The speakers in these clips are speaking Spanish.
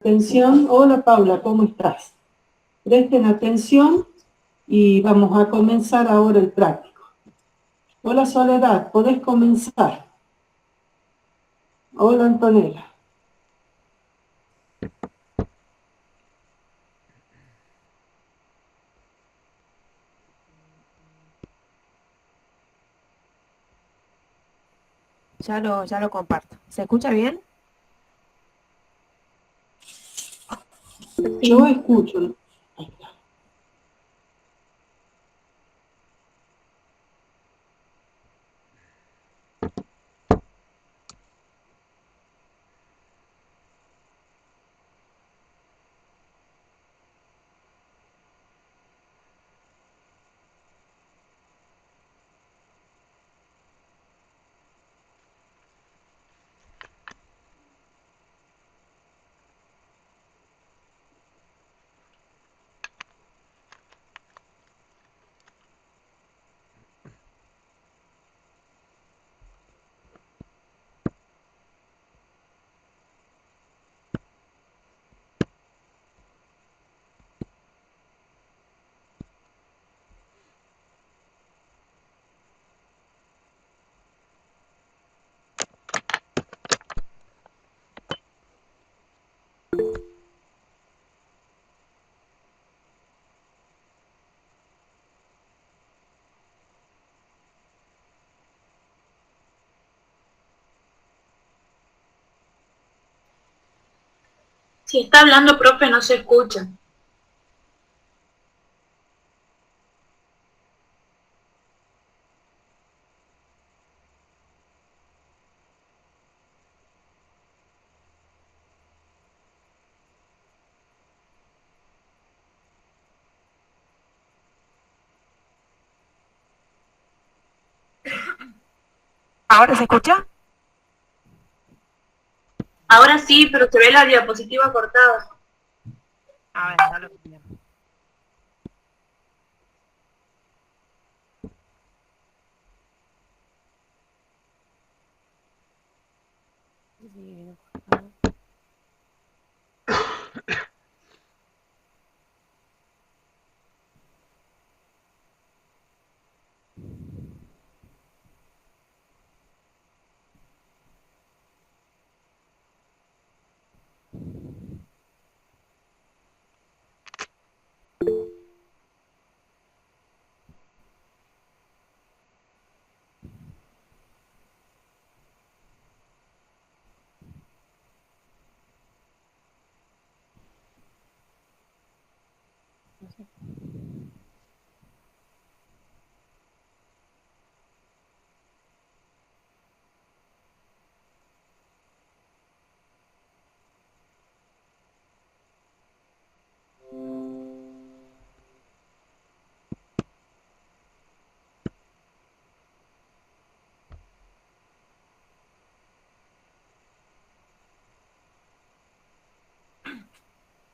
atención. Hola Paula, ¿cómo estás? Presten atención y vamos a comenzar ahora el práctico. Hola Soledad, ¿podés comenzar? Hola Antonella. Ya lo comparto. ¿Se escucha bien? Yo escucho. Ahí está. Si está hablando, profe, no se escucha. ¿Ahora se escucha? Ahora sí, pero se ve la diapositiva cortada. A ver, ya lo cambiamos.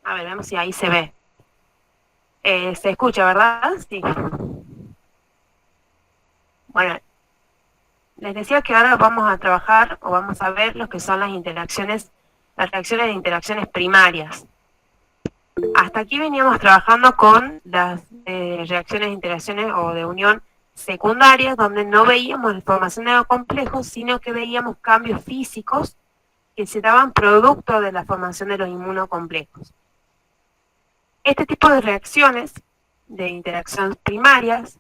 A ver, veamos si ahí se ve. ¿Se escucha, verdad? Sí. Bueno, les decía que ahora vamos a trabajar o vamos a ver lo que son las reacciones de interacciones primarias. Hasta aquí veníamos trabajando con las reacciones de interacciones o de unión secundarias, donde no veíamos la formación de complejos, sino que veíamos cambios físicos que se daban producto de la formación de los inmunocomplejos. Este tipo de reacciones de interacciones primarias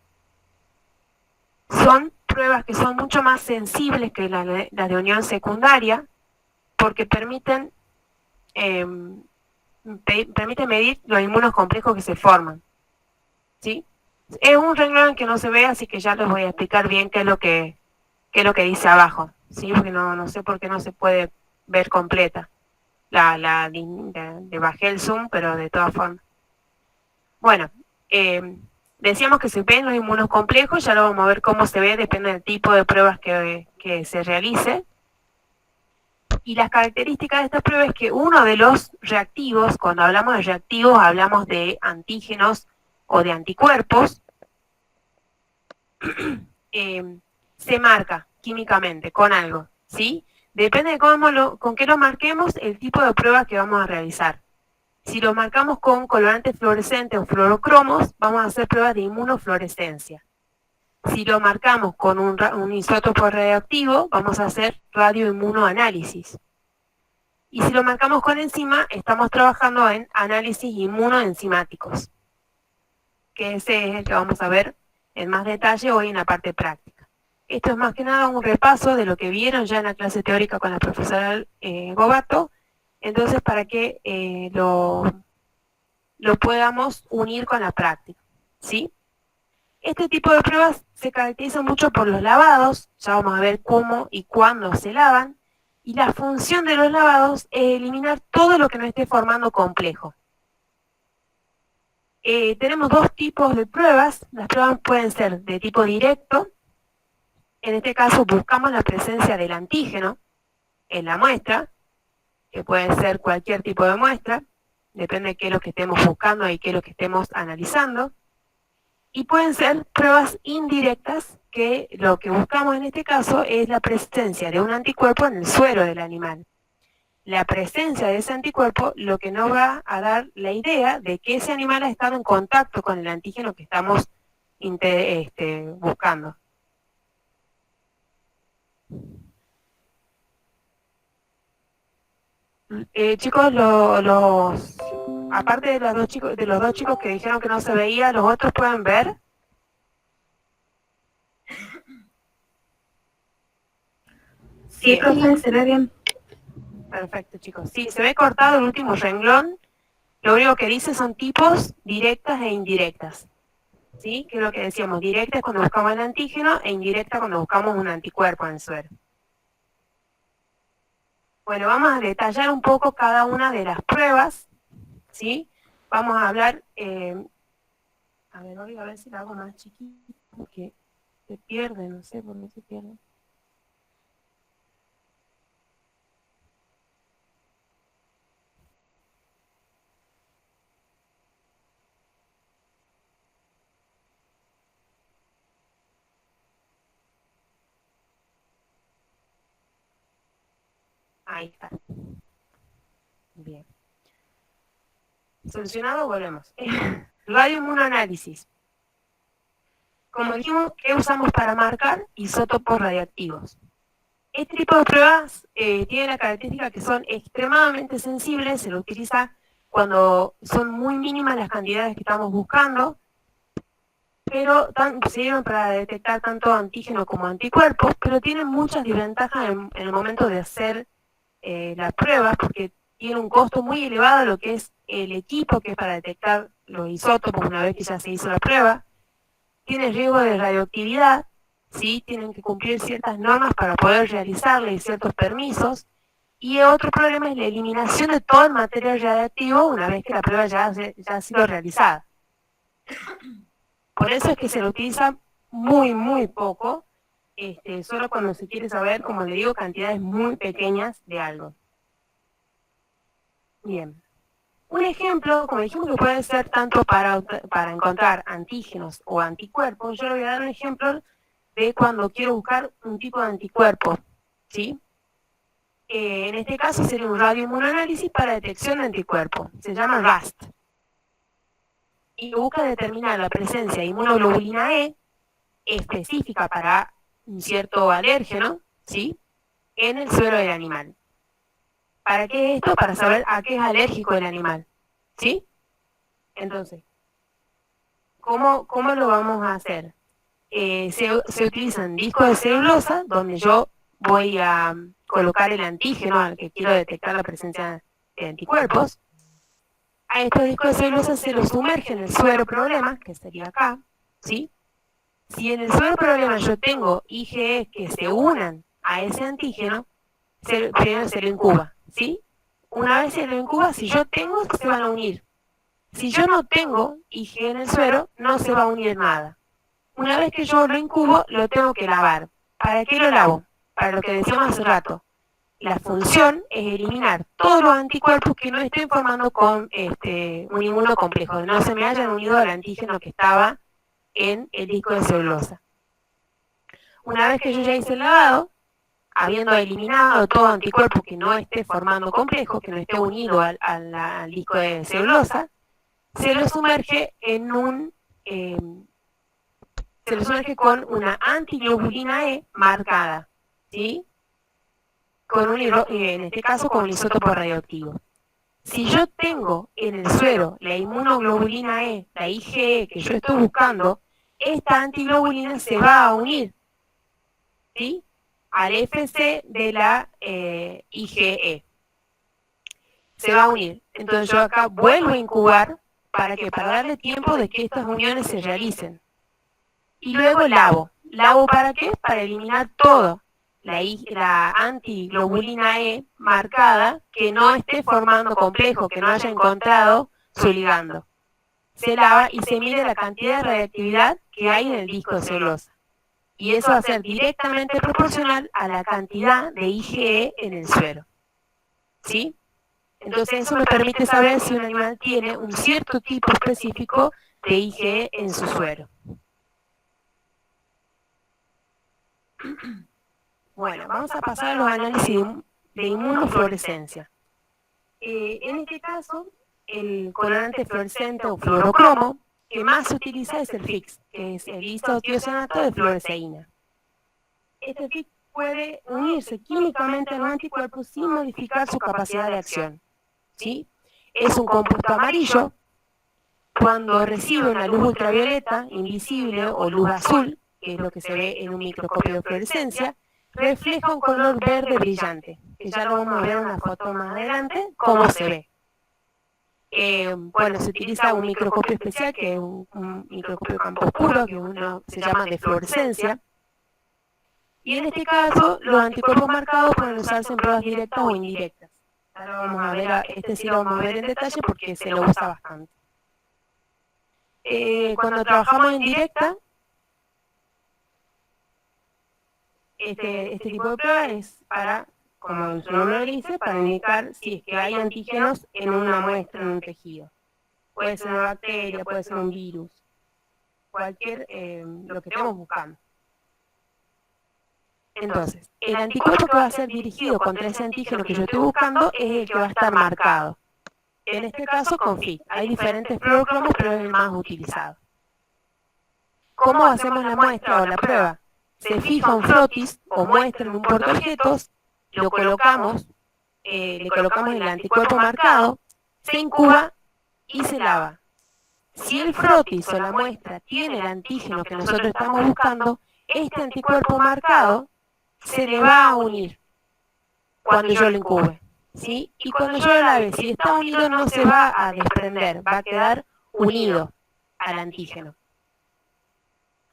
son pruebas que son mucho más sensibles que las de unión secundaria, porque permiten medir los inmunocomplejos que se forman, ¿sí? Es un renglón que no se ve, así que ya les voy a explicar bien qué es lo que dice abajo, ¿sí? Porque no sé por qué no se puede ver completa. Le bajé el zoom, pero de todas formas. Bueno, decíamos que se ven los inmunocomplejos, ya lo vamos a ver cómo se ve, depende del tipo de pruebas que se realice. Y las características de esta prueba es que uno de los reactivos, cuando hablamos de reactivos, hablamos de antígenos o de anticuerpos, se marca químicamente con algo, ¿sí? Depende de con qué lo marquemos, el tipo de prueba que vamos a realizar. Si lo marcamos con colorantes fluorescentes o fluorocromos, vamos a hacer pruebas de inmunofluorescencia. Si lo marcamos con un isótopo radioactivo, vamos a hacer radioinmunoanálisis. Y si lo marcamos con enzima, estamos trabajando en análisis inmunoenzimáticos, que ese es el que vamos a ver en más detalle hoy en la parte práctica. Esto es más que nada un repaso de lo que vieron ya en la clase teórica con la profesora Gobato, entonces para que lo podamos unir con la práctica, ¿sí? Este tipo de pruebas se caracteriza mucho por los lavados, ya vamos a ver cómo y cuándo se lavan, y la función de los lavados es eliminar todo lo que no esté formando complejo. Tenemos dos tipos de pruebas. Las pruebas pueden ser de tipo directo. En este caso buscamos la presencia del antígeno en la muestra, que puede ser cualquier tipo de muestra, depende de qué es lo que estemos buscando y qué es lo que estemos analizando. Y pueden ser pruebas indirectas, que lo que buscamos en este caso es la presencia de un anticuerpo en el suero del animal. La presencia de ese anticuerpo lo que nos va a dar la idea de que ese animal ha estado en contacto con el antígeno que estamos buscando. Chicos, aparte de los dos chicos que dijeron que no se veía, ¿los otros pueden ver? Sí, profe, se ve bien. Perfecto, chicos. Sí, se ve cortado el último renglón. Lo único que dice son tipos directas e indirectas. ¿Sí? Que es lo que decíamos. Directa es cuando buscamos el antígeno e indirecta cuando buscamos un anticuerpo en el suero. Bueno, vamos a detallar un poco cada una de las pruebas. ¿Sí? Vamos a hablar... a ver, voy a ver si la hago más chiquita, porque se pierde, no sé por qué se pierde. Ahí está. Bien. Solucionado, volvemos. Radioinmunoanálisis. Como dijimos, ¿qué usamos para marcar isótopos radiactivos? Este tipo de pruebas tiene la característica que son extremadamente sensibles, se lo utiliza cuando son muy mínimas las cantidades que estamos buscando, pero sirven para detectar tanto antígenos como anticuerpos, pero tienen muchas desventajas en el momento de hacer las pruebas, porque tiene un costo muy elevado lo que es el equipo que es para detectar los isótopos una vez que ya se hizo la prueba. Tiene riesgo de radioactividad, ¿sí? Tienen que cumplir ciertas normas para poder realizarle ciertos permisos. Y otro problema es la eliminación de todo el material radiactivo una vez que la prueba ya ha sido realizada. Por eso es que se lo utiliza muy, muy poco, solo cuando se quiere saber, como le digo, cantidades muy pequeñas de algo. Bien. Un ejemplo, como dijimos, que puede ser tanto para encontrar antígenos o anticuerpos. Yo le voy a dar un ejemplo de cuando quiero buscar un tipo de anticuerpo, ¿sí? En este caso sería un radioinmunoanálisis para detección de anticuerpos. Se llama RAST. Y busca determinar la presencia de inmunoglobulina E específica para un cierto alérgeno, ¿sí? En el suero del animal. ¿Para qué es esto? Para saber a qué es alérgico el animal, ¿sí? Entonces, ¿cómo lo vamos a hacer? Se utilizan discos de celulosa, donde yo voy a colocar el antígeno al que quiero detectar la presencia de anticuerpos. A estos discos de celulosa se los sumerge en el suero problema, que sería acá, ¿sí? Si en el suero problema yo tengo IgE que se unan a ese antígeno, primero se lo incuba, ¿sí? Una vez se lo incuba, si yo tengo, se van a unir. Si yo no tengo IgE en el suero, no se va a unir nada. Una vez que yo lo incubo, lo tengo que lavar. ¿Para qué lo lavo? Para lo que decíamos hace rato. La función es eliminar todos los anticuerpos que no estén formando con un inmunocomplejo, que no se me hayan unido al antígeno que estaba en el disco de celulosa. Una vez que yo ya hice el lavado, habiendo eliminado todo anticuerpo que no esté formando complejo, que no esté unido al disco de celulosa, se lo sumerge en se lo sumerge con una antiglobulina E marcada, ¿sí? En este caso con un isótopo radioactivo. Si yo tengo en el suero la inmunoglobulina E, la IgE que yo estoy buscando, esta antiglobulina se va a unir, ¿sí?, al FC de la IgE. Se va a unir. Entonces yo acá vuelvo a incubar para darle tiempo de que estas uniones se realicen. Y luego lavo. ¿Lavo para qué? Para eliminar todo. La antiglobulina E marcada que no esté formando complejo, que no haya encontrado su ligando. Se lava y se mide la cantidad de radiactividad que hay en el disco de celulosa. Y eso va a ser directamente proporcional a la cantidad de IgE en el suero. ¿Sí? Entonces eso me permite saber si un animal tiene un cierto tipo específico de IgE en su suero. Bueno, vamos a pasar a los análisis de inmunofluorescencia. En este caso, el colorante fluorescente o fluorocromo que más se utiliza es el FIX, que es el isotiosanato de fluoresceína. Este FIX puede unirse químicamente a los anticuerpos sin modificar su capacidad de acción, ¿sí? Es un compuesto amarillo. Cuando recibe una luz ultravioleta, invisible o luz azul, que es lo que se ve en un microscopio de fluorescencia, refleja un color verde brillante, que ya lo vamos a ver en una foto más adelante, cómo se ve. Bueno, se utiliza un microscopio especial, que es un microscopio campo oscuro, que se llama de fluorescencia. Y en este caso, los anticuerpos marcados pueden usarse en pruebas directas o indirectas. Ahora vamos a ver, este sí lo vamos a ver en detalle porque se lo usa bastante. Cuando trabajamos en directa, este tipo de prueba es para, como su nombre lo dice, para indicar si es que hay antígenos en una muestra, en un tejido. Puede ser una bacteria, puede ser un virus, cualquier, lo que estemos buscando. Entonces, el anticuerpo que va a ser dirigido contra ese antígeno que yo estoy buscando es el que va a estar marcado. En este caso con FIX. Hay diferentes fluorocromos, pero es el más utilizado. ¿Cómo hacemos la muestra o la prueba? Se fija un frotis o muestra en un portaobjetos, lo colocamos, le colocamos el anticuerpo marcado, se incuba y se lava. Si el frotis o la muestra tiene el antígeno que nosotros estamos buscando, este anticuerpo marcado se le va a unir cuando yo lo incube, ¿sí? Y cuando yo lo lave, si está unido no se va a desprender, va a quedar unido al antígeno.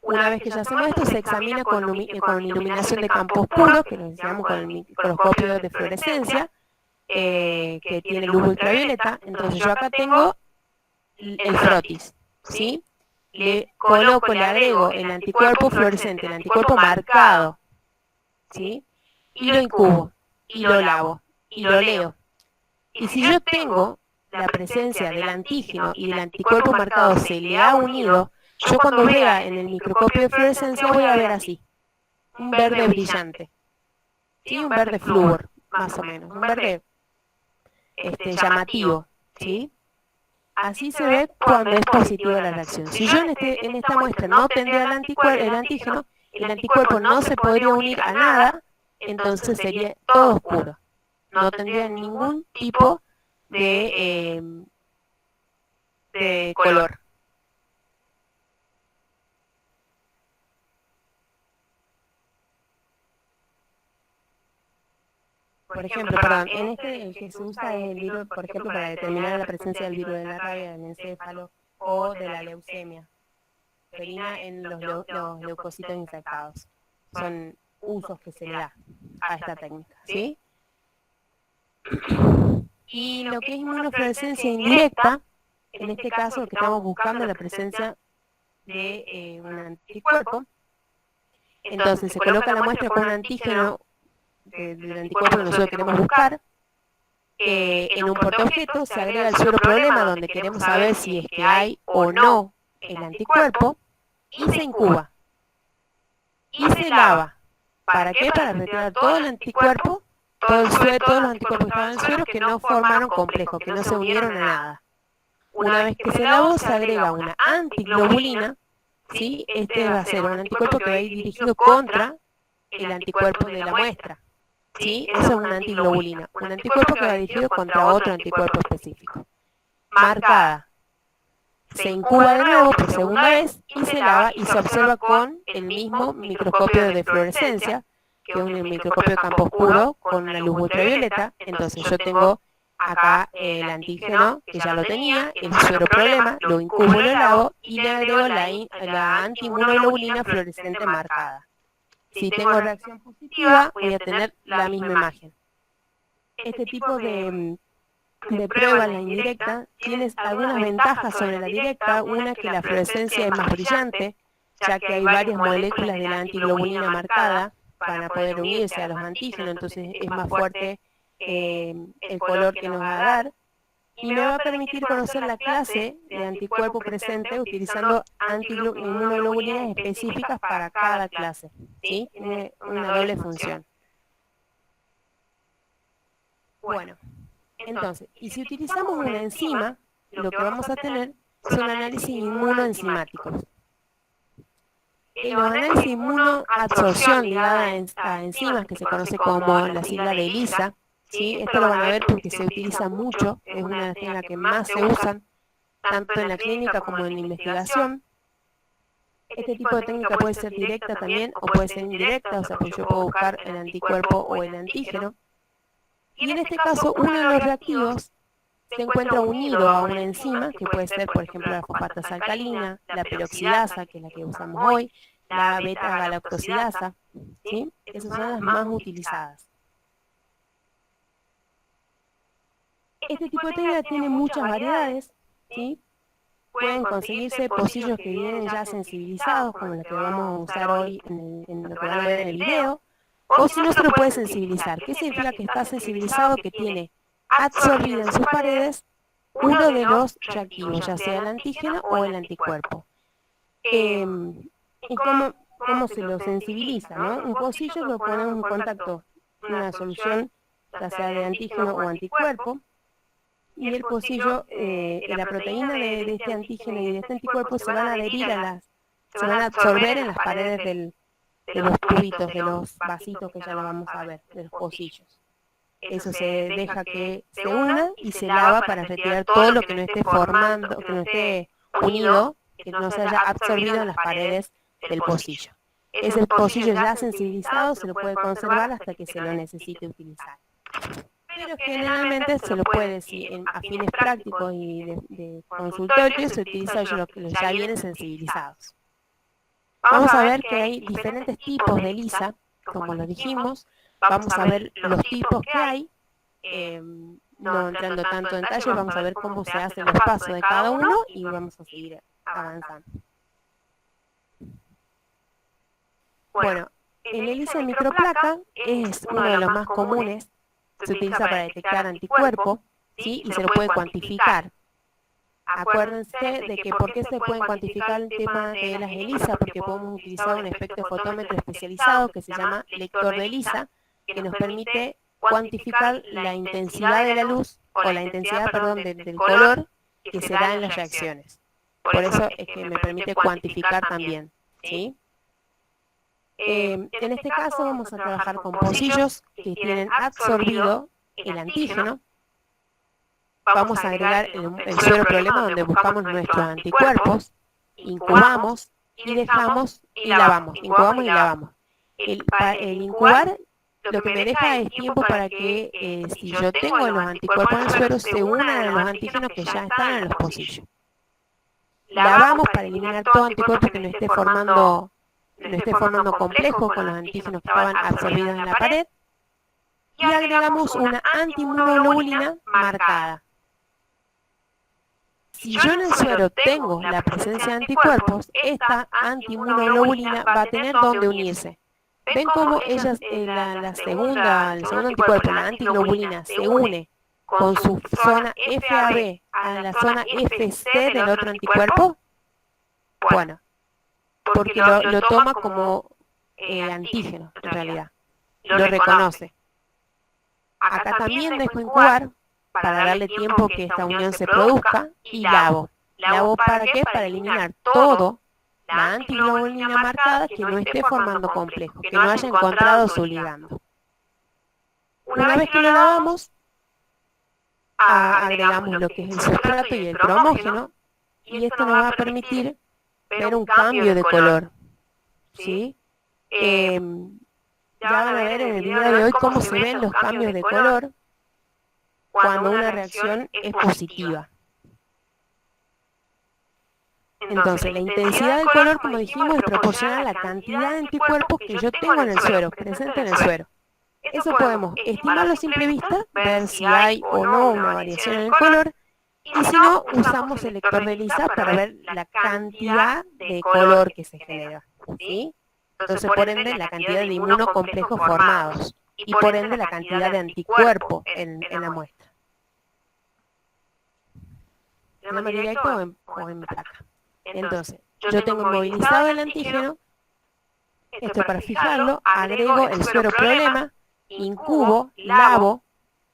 Una vez que ya hacemos esto, se examina con iluminación de campo oscuro, que lo enseñamos con el microscopio de fluorescencia, que tiene luz ultravioleta. Entonces yo acá tengo el frotis, ¿sí? Le coloco, le agrego el anticuerpo fluorescente, el anticuerpo marcado, ¿sí? Y lo incubo, y lo lavo, y lo leo. Y si yo tengo la presencia del antígeno y del anticuerpo marcado se le ha unido, yo cuando vea en el microscopio de fluorescencia voy a ver así, un verde brillante, ¿sí? Un verde flúor, más o menos, un verde llamativo, ¿sí? Así se ve cuando es positiva la reacción. Si yo en esta muestra no tendría el antígeno, el anticuerpo no se podría unir a nada, entonces sería todo oscuro. No tendría ningún tipo de color. Por ejemplo, perdón, en el que se usa es el virus, por ejemplo, para determinar la presencia del virus de la rabia, del encéfalo o de la leucemia. Ferina en los leucocitos infectados. Son usos que se le da a esta técnica, ¿sí? Y lo que es inmunofluorescencia indirecta, en este caso lo que estamos buscando es la presencia de un anticuerpo. Entonces se coloca la muestra con un antígeno del anticuerpo que nosotros queremos buscar. En un portaobjeto se agrega el suero problema donde queremos saber si es que hay o no el anticuerpo y se incuba y se lava. ¿Para qué? Para retirar todo el anticuerpo, todo el suero, todos los anticuerpos que estaban en el suero que no formaron complejo, que no se unieron a nada. Una vez que se lavó, se agrega una antiglobulina, ¿sí? Este va a ser un anticuerpo que va a ir dirigido contra el anticuerpo de la muestra, ¿sí? Eso es una antiglobulina, un anticuerpo que va dirigido contra otro anticuerpo específico. Marcada. Se incuba de nuevo por segunda vez y se lava y se observa con el mismo microscopio de fluorescencia, que es un microscopio de campo oscuro con una luz ultravioleta. Entonces yo tengo acá el antígeno, que ya lo tenía, el suero problema, lo incubo, lo lavo y le agrego la antiinmunoglobulina fluorescente marcada. Si tengo reacción positiva, voy a tener la misma imagen. Este tipo de prueba, la indirecta, tiene algunas ventajas sobre la directa. Una, que la fluorescencia es más brillante, ya que hay varias moléculas de la antiglobulina marcada para poder unirse a los antígenos, entonces es más fuerte el color que nos va a dar, y me va a permitir conocer la clase de anticuerpo presente utilizando inmunoglobulinas específicas para cada clase, ¿sí? Tiene una doble función. Bueno, entonces, y si utilizamos una enzima, lo que vamos a tener son análisis inmunoenzimáticos. Los análisis inmunoabsorción ligada a enzimas, que se conoce como la sigla de ELISA, ¿sí? Esto lo van a ver porque se utiliza mucho, es una de las técnicas que más se usan, tanto en la clínica como en la investigación. Este tipo de técnica puede ser directa también, o puede ser indirecta, o sea, pues yo puedo buscar el anticuerpo o el antígeno. Y en este caso, uno de los reactivos se encuentra unido a una enzima, que puede ser, por ejemplo, la fosfatasa alcalina, la peroxidasa, que es la que usamos hoy, la beta-galactosidasa, ¿sí? Esas son las más utilizadas. Este tipo de técnica tiene muchas variedades, ¿sí? Pueden conseguirse pocillos que vienen ya sensibilizados, como los que vamos a usar hoy en lo que van a ver en el video, o si no, se lo puede sensibilizar. ¿Qué significa que está sensibilizado? Que tiene absorbido en sus paredes uno de los reactivos, ya sea el antígeno o el anticuerpo. ¿Y cómo se lo sensibiliza, no? Un pocillo lo ponemos en contacto con una solución, ya sea de antígeno o anticuerpo, y el pocillo, la proteína de este antígeno y de este anticuerpo se van a adherir se van a absorber en las paredes de los tubitos, de los vasitos que ya lo vamos a ver, de los pocillos. Eso se deja que se una y se lava para retirar todo lo que no esté formando, que no esté unido, que no se haya absorbido en las paredes del pocillo. Ese pocillo ya sensibilizado se lo puede conservar hasta que se lo necesite utilizar. Pero generalmente se lo puede, si a fines prácticos y de consultorio, se utiliza los que ya vienen sensibilizados. Vamos a ver que hay diferentes tipos de ELISA, como lo dijimos. Vamos a ver los tipos que hay, no entrando tanto en detalle, vamos a ver cómo se hacen los pasos de cada uno y vamos a seguir avanzando. Bueno, el ELISA de microplaca es uno de los más comunes, se utiliza para detectar anticuerpo, ¿sí? Y se lo puede cuantificar. Acuérdense de que ¿por qué se pueden cuantificar el tema de las ELISA? Porque podemos utilizar un espectrofotómetro especializado que se llama lector de ELISA, que nos permite cuantificar la intensidad de la luz, o la intensidad, perdón, del color que se da en las reacciones. Por eso es que me permite cuantificar también, ¿sí? En este caso vamos a trabajar con pocillos que tienen absorbido el antígeno. Vamos a agregar el suero problema, donde buscamos nuestros anticuerpos, incubamos y dejamos y lavamos, incubamos y lavamos. El incubar lo que me deja es tiempo para que, si yo tengo los anticuerpos en el suero, se unan a los antígenos que ya están en los pocillos. Lavamos para eliminar todo anticuerpo que no esté formando complejo con los antígenos que estaban absorbidos en la pared, y agregamos una antiinmunoglobulina marcada. Si yo en el suero tengo la presencia de anticuerpos, esta antiinmunoglobulina va a tener donde unirse. ¿Ven cómo ellas, el segundo anticuerpo, la antiglobulina, se une con su zona FAB a la zona FC del otro anticuerpo? Bueno, porque lo toma como antígeno, en realidad. Lo reconoce. Acá también dejo incubar para darle tiempo que esta unión se produzca y lavo. ¿Lavo para qué? Para eliminar todo la antiglobulina marcada que no esté formando complejos, que no haya encontrado su ligando. Una vez que lo lavamos, agregamos lo que es el sustrato y el cromógeno, y esto nos va a permitir ver un cambio de color, ¿sí? Ya van a ver en el video de hoy cómo se ven los cambios de color cuando una reacción es positiva. Entonces, la intensidad del color, como dijimos, es proporcional a la cantidad de anticuerpos que yo tengo en el suero, presente en el suero. Eso podemos estimarlo a simple vista, ver si hay o no una variación en el color, y si no, usamos el lector de ELISA para ver la cantidad de color que se genera, ¿sí? Entonces, por ende, la cantidad de inmunocomplejos formados, y por ende, la cantidad de anticuerpo en la muestra. ¿De forma directa o en placa? Entonces, yo tengo inmovilizado el antígeno, esto para fijarlo, agrego el suero problema, incubo, lavo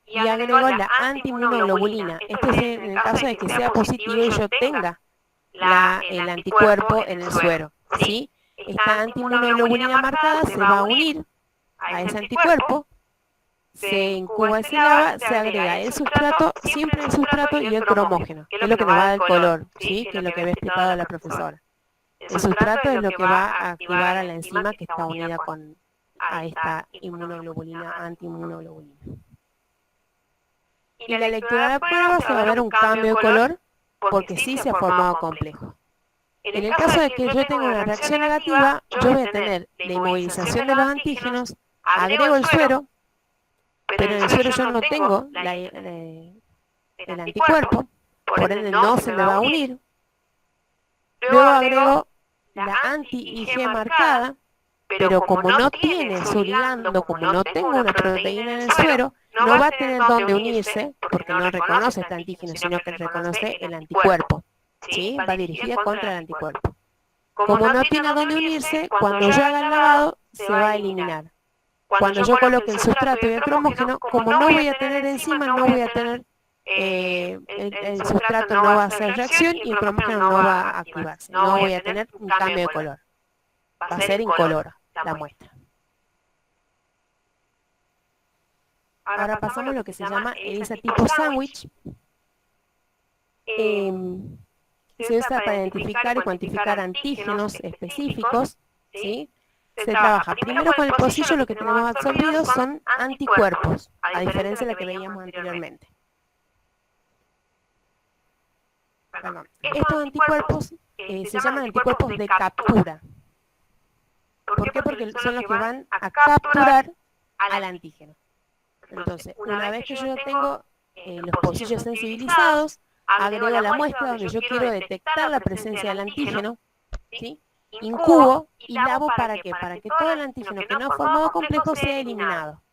y agrego la antiinmunoglobulina. Esto es en el caso de que sea positivo y yo tenga el anticuerpo en el suero, ¿sí? Esta antiinmunoglobulina marcada se va a unir a ese anticuerpo, se incuba y se lava, se agrega el sustrato, siempre el sustrato y el cromógeno, que es lo que nos va a dar el color, ¿sí? Que es lo que había explicado la profesora. El sustrato es lo que va a activar a la enzima que está unida a esta inmunoglobulina, antiinmunoglobulina. Y la lectura de la prueba se va a ver un cambio de color porque sí se ha formado complejo. En el caso de que yo tenga una reacción negativa, yo voy a tener la inmovilización de los antígenos, agrego el suero, pero en el suero yo no tengo el anticuerpo, por ende no se me va a unir. Luego agrego la anti-IG marcada, pero como no tiene su ligando, como no tengo una proteína en el suero, no va a tener dónde unirse, porque no reconoce este antígeno, sino que reconoce el anticuerpo, ¿sí? Va dirigida contra el anticuerpo. Como no tiene a dónde unirse, cuando yo haga el lavado, se va a eliminar. Cuando yo coloque el sustrato y el cromógeno, como no voy a tener enzima, no voy a tener, el sustrato no va a hacer reacción y el cromógeno no va a activarse. No voy a tener un cambio de color. Va a ser incolora la muestra. Ahora pasamos a lo que se llama ELISA tipo sándwich. Se usa para identificar y cuantificar antígenos específicos, ¿sí? Se trabaja primero con el pocillo, lo que tenemos absorbido son anticuerpos, a diferencia de la que veíamos anteriormente. Perdón. Estos anticuerpos se llaman anticuerpos de captura. ¿Por qué? Porque son los que van a capturar al antígeno. Entonces, una vez que yo tengo los pocillos sensibilizados, agrego la muestra donde yo quiero detectar la presencia del antígeno, ¿sí? Incubo y lavo ¿para qué? Para que todo el antígeno que no ha formado complejo sea eliminado.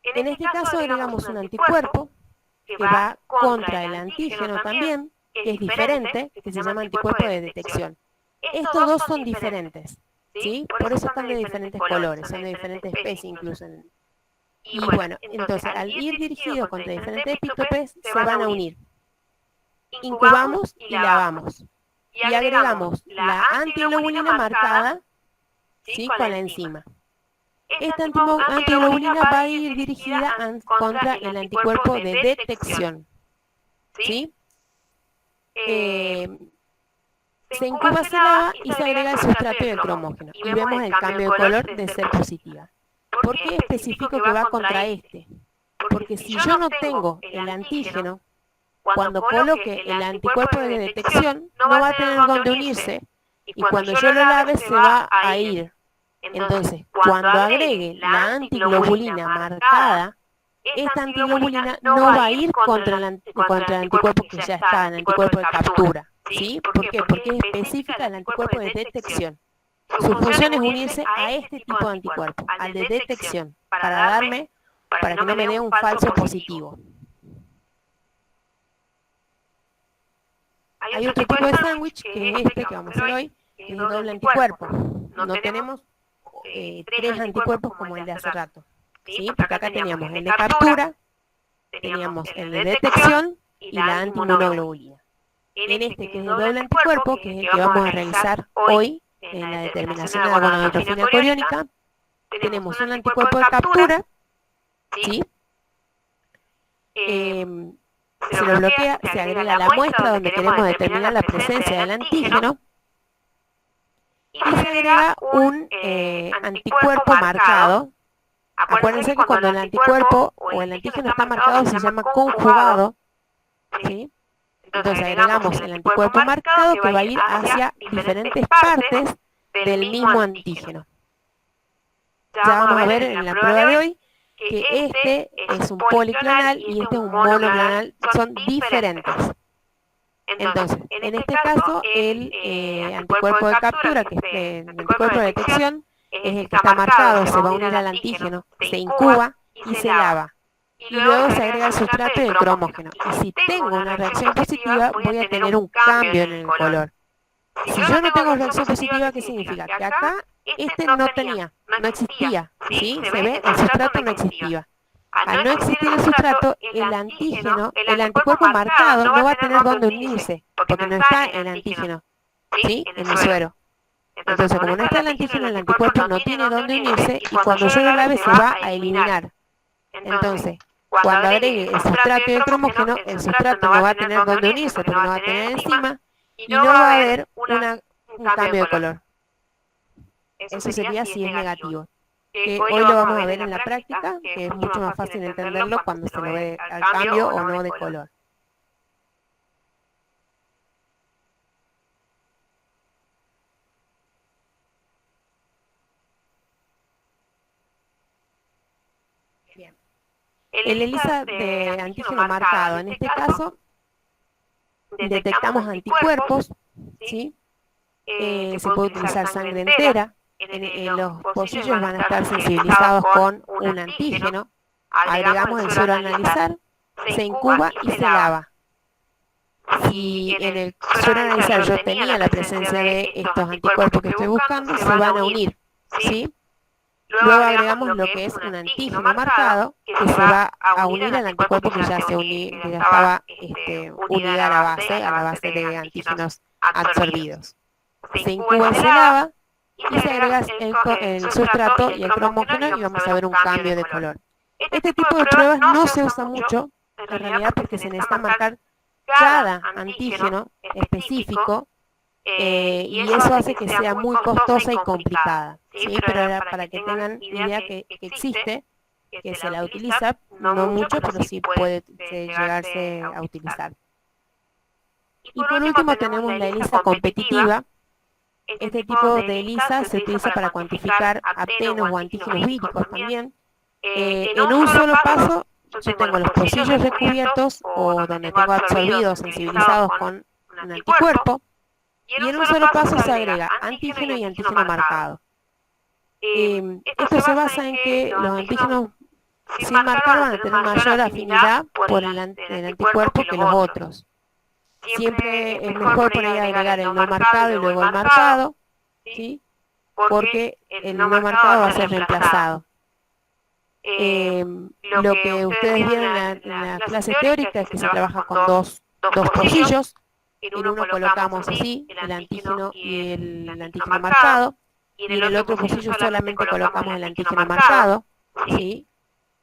En este caso agregamos un anticuerpo que va contra el antígeno también, que es diferente, que se llama anticuerpo de detección. Estos dos son diferentes, ¿sí? Por eso están de diferentes colores, son de diferentes especies incluso. Y bueno, entonces al ir dirigidos contra diferentes epítopes se van a unir. Incubamos y lavamos. Y agregamos la antiglobulina marcada, ¿sí? Con la enzima. Esta antiglobulina va a ir dirigida contra el anticuerpo de detección, ¿sí? Se incuba, se lava y se agrega el sustrato y el cromógeno. Y vemos el cambio de color de ser positiva. ¿Por qué especifico que va contra este? Porque si yo no tengo el antígeno, cuando coloque el anticuerpo de detección, no va a tener dónde unirse, y cuando yo lo lave se va a ir. Entonces, cuando agregue la antiglobulina marcada, esta antiglobulina no va a ir contra el anticuerpo que ya está, el anticuerpo de captura, ¿sí? ¿Por qué? Porque es específica del anticuerpo de detección. Su función es unirse a este tipo de anticuerpo, al de detección, para que no me dé un falso positivo. Hay otro tipo de sándwich, que es este que vamos a hacer hoy, que es doble anticuerpo. No tenemos tres anticuerpos como el de hace rato, ¿sí? Porque acá teníamos el de captura, teníamos el de detección y la antiinmunoglobulina. En este, que es el doble anticuerpo, que es el que vamos a realizar hoy en la determinación de la gonadotrofina coriónica, tenemos un anticuerpo de captura, ¿sí? Se lo bloquea, se agrega la muestra donde queremos determinar la presencia del antígeno y se agrega un anticuerpo marcado. Acuérdense que cuando el anticuerpo o el antígeno está marcado se llama conjugado, ¿sí? Entonces agregamos el anticuerpo marcado que va a ir hacia diferentes partes del mismo antígeno. Ya vamos a ver en la prueba de hoy que este es un policlonal y este es un monoclonal, son diferentes. Entonces, en este caso, el anticuerpo de captura, que es el anticuerpo de detección, es el que está marcado, se va a unir al antígeno, se incuba y se lava. Y luego se agrega el sustrato y el cromógeno. Y si tengo una reacción positiva, voy a tener un cambio en el color. Si yo no tengo reacción positiva, ¿qué significa? Que acá este no tenía, no existía, ¿sí? Se ve, el sustrato no existía. Al no existir el sustrato, el antígeno, el anticuerpo marcado no va a tener dónde unirse, porque no está el antígeno, ¿sí? En el suero. Entonces, como no está el antígeno, el anticuerpo no tiene dónde unirse y cuando yo lo lave se va a eliminar. Entonces, cuando agregue el sustrato y el cromógeno, el sustrato no va a tener dónde unirse porque no va a tener enzima y no va a haber un cambio de color. Eso sería si es negativo. Hoy lo vamos a ver en la práctica, que es mucho más fácil entenderlo cuando se lo ve al cambio o no de color. Bien. El ELISA de antígeno marcado, en este caso, detectamos anticuerpos, ¿sí? Se puede utilizar sangre entera. En los pocillos van a estar sensibilizados con un antígeno. Agregamos el suero a analizar, se incuba y se lava. Si en el suero a analizar yo tenía la presencia de estos anticuerpos que estoy buscando, se van a unir, ¿sí? Luego agregamos lo que es un antígeno marcado, que se va a unir al anticuerpo que ya estaba unida a la base de antígenos absorbidos. Se incuba y se lava, y se agrega el sustrato y el cromógeno y vamos a ver un cambio de color. Este tipo de pruebas no se usa mucho, en realidad porque se necesita marcar cada antígeno específico y eso hace que sea muy costosa y complicada, ¿sí? Pero era para que tengan idea que existe, que se la utiliza, no mucho, pero sí puede llegarse a utilizar. Y por último tenemos la ELISA competitiva. Este tipo de ELISA se utiliza para cuantificar aptenos o antígenos víricos también. En un solo paso yo tengo los pocillos recubiertos o donde tengo absorbidos, sensibilizados con un anticuerpo, y en un solo paso se agrega antígeno y antígeno marcado. Esto se basa en que los antígenos sin marcar van a tener mayor afinidad por el anticuerpo que los otros. Siempre es mejor por ahí agregar el no marcado y luego el marcado, ¿sí? Porque el no marcado va a ser reemplazado. Lo que ustedes vieron en la clase teórica es que se trabaja con dos pocillos. En uno colocamos así el antígeno y el antígeno marcado, y en el otro pocillo solamente colocamos el antígeno marcado, ¿sí?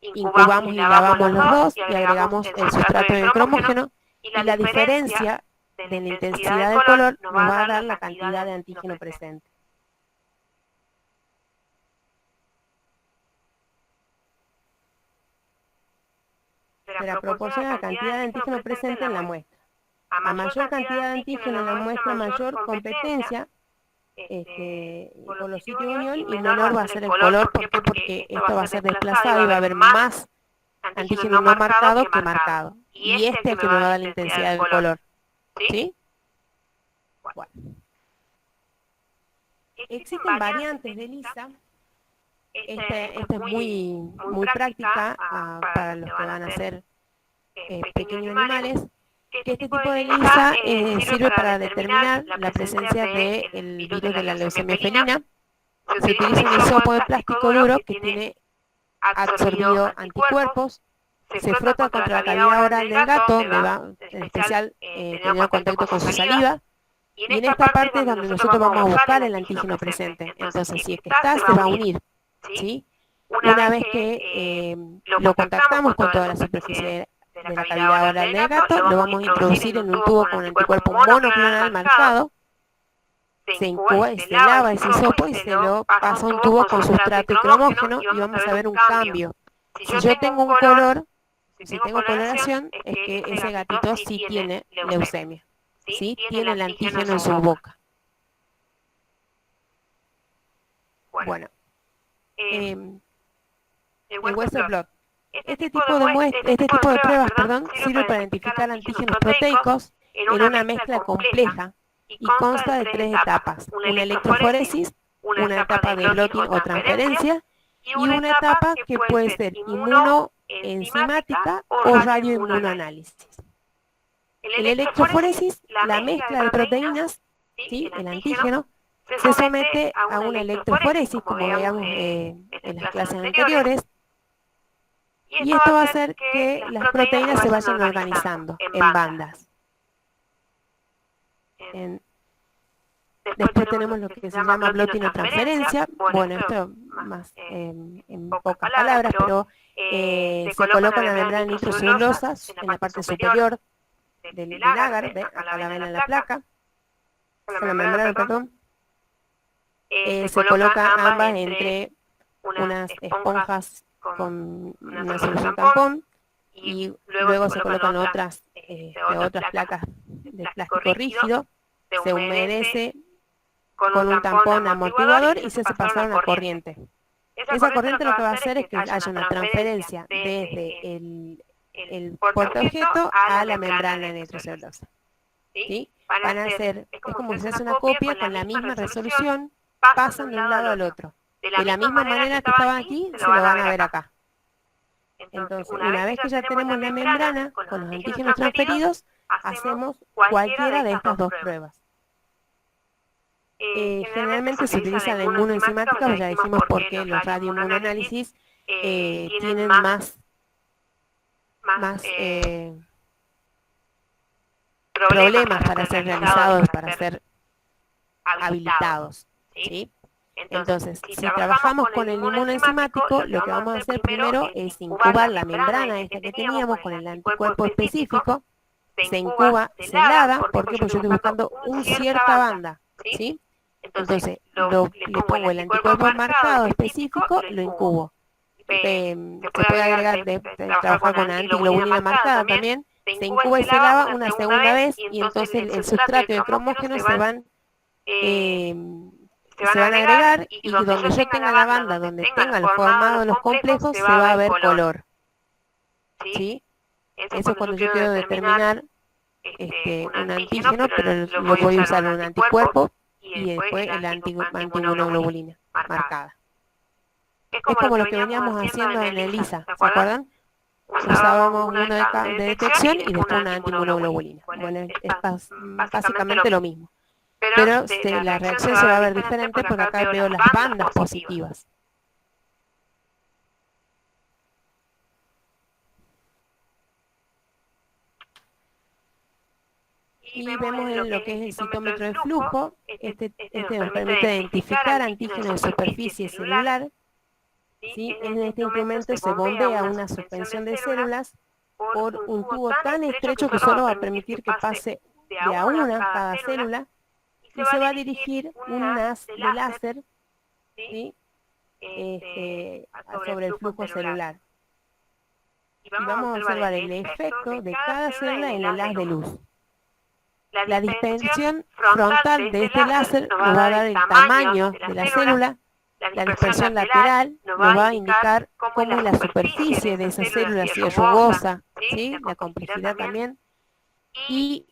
Incubamos y lavamos los dos y agregamos el sustrato y el cromógeno, y la diferencia de la intensidad del color nos va a dar la cantidad de antígeno presente. Se la proporciona la cantidad de antígeno presente en la muestra. A mayor cantidad de antígeno en la muestra, mayor competencia con los sitios de unión y menor va a ser el color. ¿Por qué? Porque esto va a ser desplazado y va a haber más antígeno no marcado que marcado. Y este es el que me va a dar la intensidad del color. ¿Sí? Bueno. Existen variantes de ELISA. Esta es muy práctica para los que van a hacer pequeños animales. Este tipo de ELISA sirve para determinar la presencia del virus de la leucemia felina, se utiliza un hisopo de plástico duro que tiene absorbido anticuerpos, se frota contra la cavidad oral del gato, donde va en especial teniendo contacto con su saliva, y en esta parte es donde nosotros vamos a buscar el antígeno presente. Entonces, si es que está, se va a unir, ¿sí? Una vez que lo contactamos con toda la superficie de la cavidad oral del gato, lo vamos a introducir en un tubo con anticuerpo monoclonal marcado, se incuba y se lava ese hisopo y se lo pasa a un tubo con sustrato y cromógeno y vamos a ver un cambio. Si yo tengo un color, si tengo coloración, es que ese gatito sí tiene leucemia, sí tiene el antígeno en su boca. Bueno, el Western blot. Este tipo de pruebas, sirve para identificar antígenos proteicos en una mezcla compleja y consta de 3 etapas: una electroforesis, una etapa de blotting o transferencia y una etapa que puede ser inmunoenzimática o radioinmunoanálisis. En la electroforesis, la mezcla de proteínas, ¿sí?, el antígeno, se somete a una electroforesis, como veíamos en las clases anteriores, y esto va a hacer que las proteínas se vayan organizando en bandas. Después tenemos lo que se llama blotting o transferencia. Bueno, esto más en pocas palabras, pero se coloca la membrana nitrocelulosa en la parte superior del agar, acá la ven en la placa, la membrana, perdón. Se coloca ambas entre unas esponjas con una solución tampón y luego se colocan otras placas de plástico rígido, se humedece con un tampón amortiguador y se hace pasar una corriente. Esa corriente lo que va a hacer es que haya una transferencia desde el portaobjeto a la membrana nitrocelulosa, ¿sí? Van a hacer, es como si se hace una copia con la misma resolución, pasan de un lado al otro. De la misma manera que estaban aquí, se lo van a ver acá. Entonces, una vez que ya tenemos la membrana con los antígenos transferidos, hacemos cualquiera de estas dos pruebas. Generalmente se utiliza la inmunoenzimática, pues ya dijimos porque los radioinmunoanálisis tienen más problemas para ser realizados, para ser habilitados, ¿sí? Entonces, si trabajamos con el inmunoenzimático, lo que vamos a hacer primero es incubar la membrana esta que teníamos con el anticuerpo específico, se incuba, se lava, porque yo estoy buscando una cierta banda, ¿sí? Entonces, le pongo el anticuerpo marcado específico, lo incubo. Se puede agregar, trabajar con la antiglobulina marcada también, se incuba y se lava una segunda vez, y entonces el sustrato y el cromógeno se van a agregar, y donde yo tenga la banda, donde tenga los formados, los complejos, se va a ver color, ¿sí? Eso es cuando yo quiero determinar un antígeno, pero lo voy a usar un anticuerpo y después el antiinmunoglobulina marcada. Es como lo que veníamos haciendo en ELISA, ¿se acuerdan? Usábamos uno de detección y después una antiinmunoglobulina. Bueno, es básicamente lo mismo. Pero la reacción se va a ver diferente porque acá veo las bandas positivas. Y vemos en lo que es el citómetro de flujo, este nos permite identificar antígenos de superficie celular, ¿sí? En este instrumento se bombea una suspensión de células por un tubo tan estrecho que solo va a permitir que pase de a una cada célula, y se va a dirigir un haz de láser, ¿sí? Sobre el flujo celular. Y vamos a observar el efecto de cada célula en el haz de luz. La dispersión frontal de este láser nos va a dar el tamaño de la célula, la dispersión lateral nos va a indicar cómo es la superficie de esa célula, si es rugosa, ¿sí? La complejidad también, y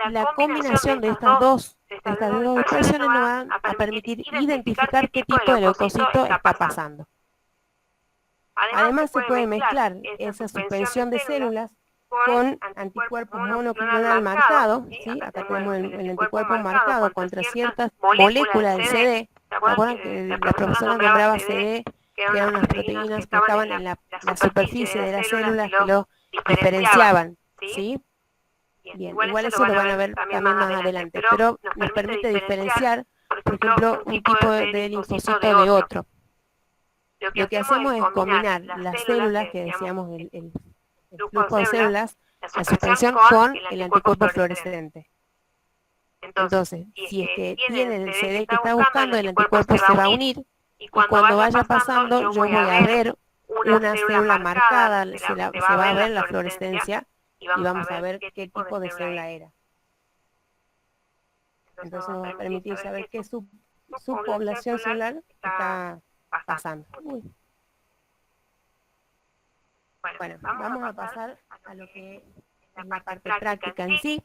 la combinación de estas dos dispersiones nos van a permitir identificar qué tipo de leucocito está pasando. Además se puede mezclar esa suspensión de células con anticuerpos monoclonal marcados, ¿sí? Acá tenemos el anticuerpo marcado contra ciertas moléculas del CD, ¿Se acuerdan que la profesora nombraba CD, que eran unas proteínas que estaban en la superficie de las células que lo diferenciaban? ¿Sí? Bien, igual eso lo van a ver también más adelante, pero nos permite diferenciar, por ejemplo, un tipo de linfocito de otro. Lo que hacemos es combinar las células, que decíamos el flujo de células, la suspensión con el anticuerpo fluorescente. Entonces, si es que tiene el CD que está buscando, el anticuerpo se va a unir, y cuando vaya pasando yo voy a ver una célula marcada, se va a ver la fluorescencia, y vamos a ver qué tipo de célula era. Entonces nos va a permitir saber qué subpoblación celular está pasando. Bueno, vamos a pasar a lo que es la parte práctica en sí.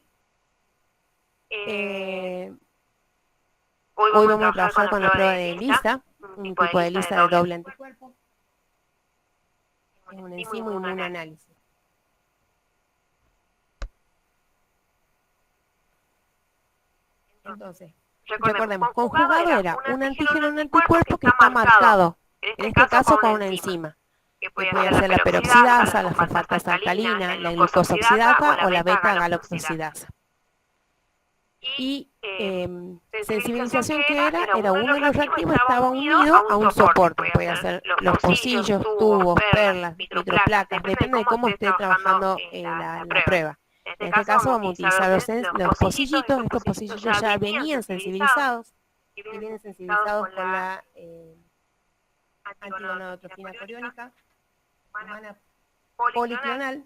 Hoy vamos a trabajar con la prueba de ELISA, un tipo de ELISA de doble anticuerpo. Es un enzima inmunoanálisis. Entonces, recordemos, conjugado era un antígeno, un anticuerpo que está marcado, en este caso con una enzima, que puede ser la peroxidasa, la fosfatasa alcalina, la glucosa oxidasa o la beta-galoxoxidasa. Y sensibilización que era uno de los reactivos estaba unido a un soporte, puede ser los pocillos, tubos, perlas, microplacas, depende de cómo esté trabajando la prueba. En este caso vamos a utilizar los pocillitos. Estos pocillos ya venían sensibilizados, y vienen sensibilizados con la antigonadotrofina coriónica, humana policlonal.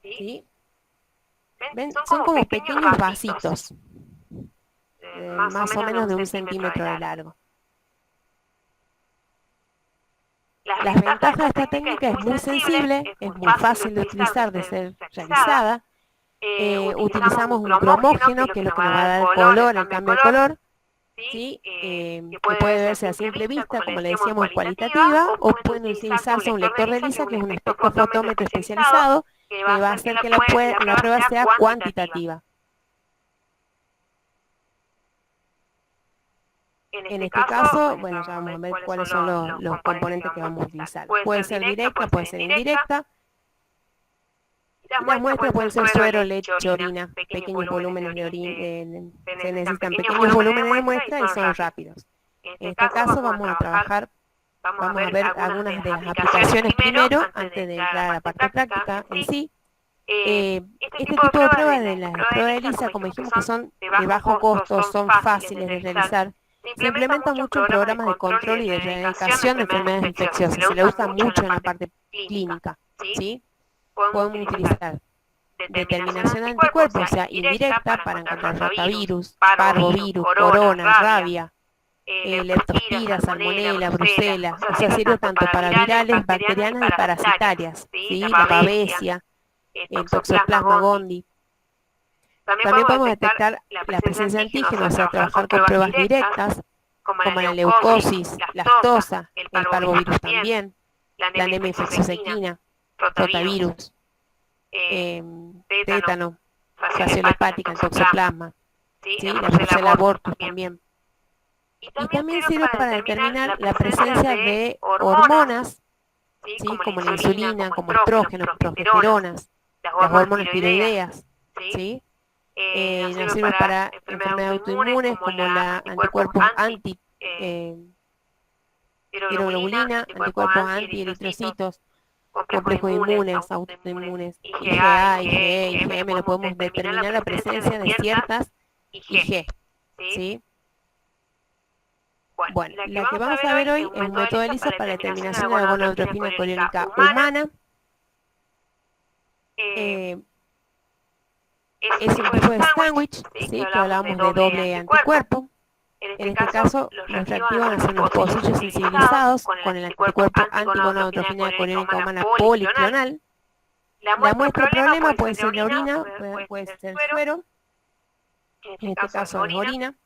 ¿Sí? ¿Ven? Son como pequeños vasitos, más o menos de 1 centímetro de largo. Las ventajas de esta técnica es muy sensible, es muy fácil de utilizar, de ser realizada. Utilizamos un cromógeno, que es lo que nos va a dar el color, el cambio de color, ¿sí? Que puede verse a simple vista, como le decíamos, cualitativa, o puede utilizarse un lector de ELISA, que es un espectrofotómetro especializado, que va a hacer que la prueba sea cuantitativa. En este caso, bueno, ya vamos a ver cuáles son los componentes que vamos a utilizar. Puede ser directa, puede ser indirecta. Las muestras pueden ser suero, leche, orina, pequeños volúmenes de orina, se necesitan pequeños volúmenes de muestra y son rápidos. En este caso vamos a trabajar, vamos a ver algunas de las aplicaciones primero, antes de entrar a la parte práctica en sí. Este tipo de pruebas de las pruebas de ELISA, como dijimos, que son de bajo costo, son fáciles de realizar, se implementan mucho en programas de control y de erradicación de enfermedades infecciosas, se le usa mucho en la parte clínica, ¿sí? Podemos utilizar determinación de anticuerpos, o sea, indirecta, para encontrar rotavirus, parvovirus, corona, rabia, leptospira, salmonella, brucela, o sea, sirve tanto para virales, bacterianas y parasitarias, ¿sí? La babesia, el toxoplasma gondii. También podemos detectar la presencia de antígenos, o sea, trabajar con pruebas directas, como la leucosis, la aftosa, el parvovirus también, la anemia infecciosa equina, rotavirus, tétano, fasciole hepática, el toxoplasma, ¿sí? La brucela abortus también. Y también sirve para determinar la presencia de hormonas, ¿sí? Como la insulina, como estrógenos, progesteronas, las hormonas tiroideas, ¿sí? Nos sirve para enfermedades autoinmunes como la anticuerpos anti-tiroglobulina, anticuerpos anti-eritrocitos, complejos inmunes, autoinmunes, IgA, IgE, IgM, lo podemos determinar la presencia de ciertas Ig, ¿sí? Bueno, la que vamos a ver hoy es un método de ELISA para determinación de la gonadotrofina coriónica humana. Es un tipo de sándwich, ¿sí? Que hablábamos de doble anticuerpo. En este caso, los reactivos van a ser los pocillos sensibilizados con el anticuerpo antigonadotrofina coriónica humana policlonal. La muestra problema puede ser la orina, puede ser suero, en este caso es orina.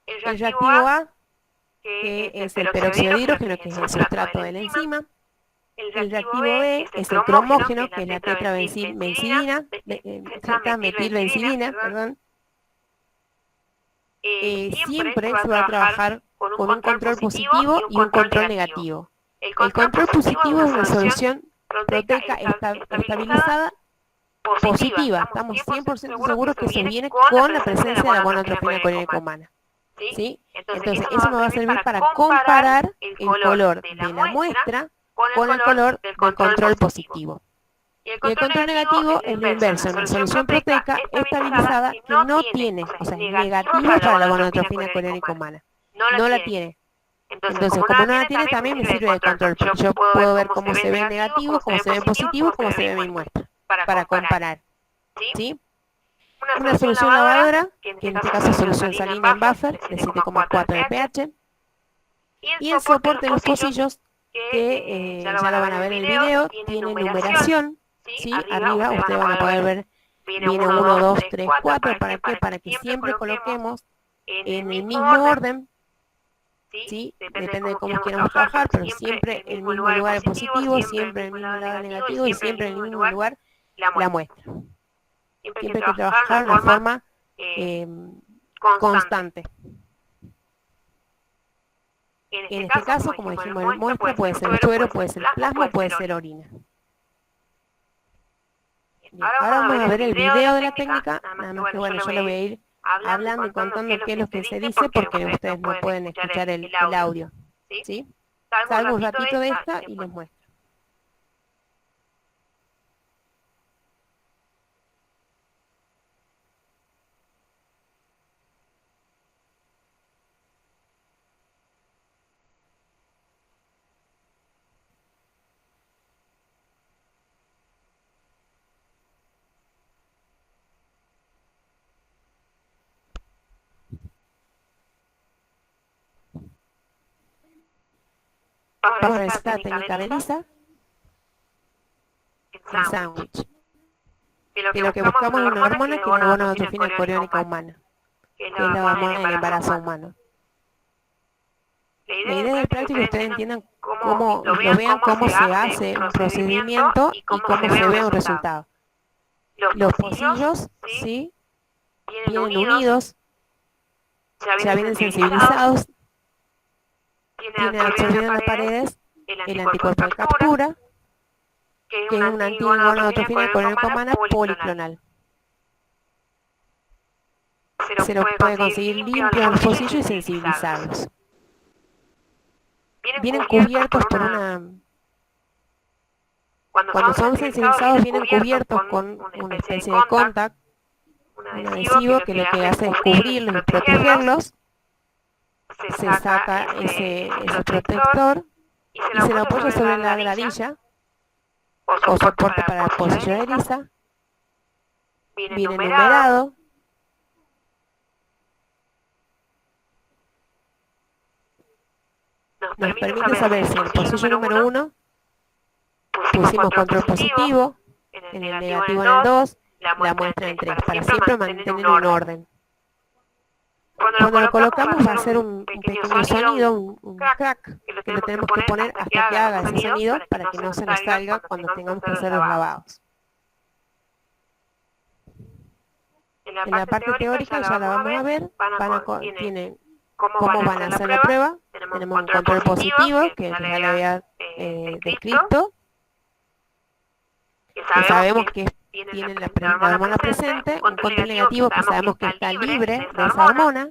El reactivo A, que es el peróxido de hidrógeno, que es el sustrato de la enzima. El reactivo B es el cromógeno, que es la tetrametilbenzidina, perdón. siempre se va a trabajar con un control positivo y un control negativo. El control positivo es una solución proteica estabilizada positiva. Estamos 100% seguros que eso viene con la presencia de la monotrofina coriónica humana. ¿Sí? Entonces, eso me va a servir para comparar el color de la muestra con el color del control positivo. Y el control negativo es lo inverso, una solución proteica estabilizada que no tiene, o sea, es negativa para la monotrofina coriónica humana. No la tiene. Entonces, como no la tiene, también me sirve de control, porque yo puedo ver cómo se ven negativos, cómo se ven positivos, cómo se ve mi muestra, para comparar. ¿Sí? Una solución lavadora, que en este caso es solución salina en buffer, de 7,4 de pH. Y el soporte de los pocillos, que ya lo van a ver en el video, tiene numeración. ¿Sí? Arriba ustedes van a poder ver, viene 1, 2, 3, 4, ¿para qué? Para que siempre coloquemos en el mismo orden. ¿Sí? Depende de cómo queramos trabajar, pero siempre el mismo lugar de positivo, siempre el mismo lado negativo y siempre en el mismo lugar la muestra. Siempre hay que trabajar de una forma constante. En este caso, como dijimos, en muestra puede ser suero, puede ser plasma, puede ser orina. Bien, ahora vamos a ver el video de la técnica, nada más que bueno, yo lo voy a ir hablando y contando qué es lo que se dice, porque ustedes no pueden escuchar el audio. ¿Sí? Salgo un ratito de esta y les muestro. Vamos a ver esta técnica de Lisa, el sándwich. Que lo que buscamos es una hormona que es la monotrofina coriónica humana, que es la hormona del embarazo humano. La idea del práctico es que ustedes entiendan cómo, lo vean cómo se hace un procedimiento y cómo se ve un resultado. Los pocillos, ¿sí? Vienen unidos, ya vienen sensibilizados, tienen absorbido en las paredes el anticuerpo de captura, que es un antigonotrofina coriónica humana policlonal. Se los puede conseguir limpios en los pocillos y sensibilizados. Vienen cubiertos por una... Cuando son sensibilizados vienen cubiertos con una especie de contact, un adhesivo que lo que hace es cubrirlos y protegerlos. Se saca ese protector y se lo apoya sobre la gradilla o soporte para el pocillo de Lisa. Viene numerado. Nos permite saber si en el pocillo número 1 pusimos control positivo, en el negativo en el 2, la muestra en 3, para siempre mantener un orden. Cuando lo colocamos va a hacer un pequeño sonido, un crack, que lo tenemos que poner hasta que haga ese sonido para que no se nos salga cuando tengamos que hacer los lavados. En la parte teórica ya la vamos a ver, tienen cómo van a hacer la prueba. Tenemos un control positivo, que ya le había descrito, que sabemos que tienen la hormona presente, un control negativo que sabemos que está libre de esa hormona.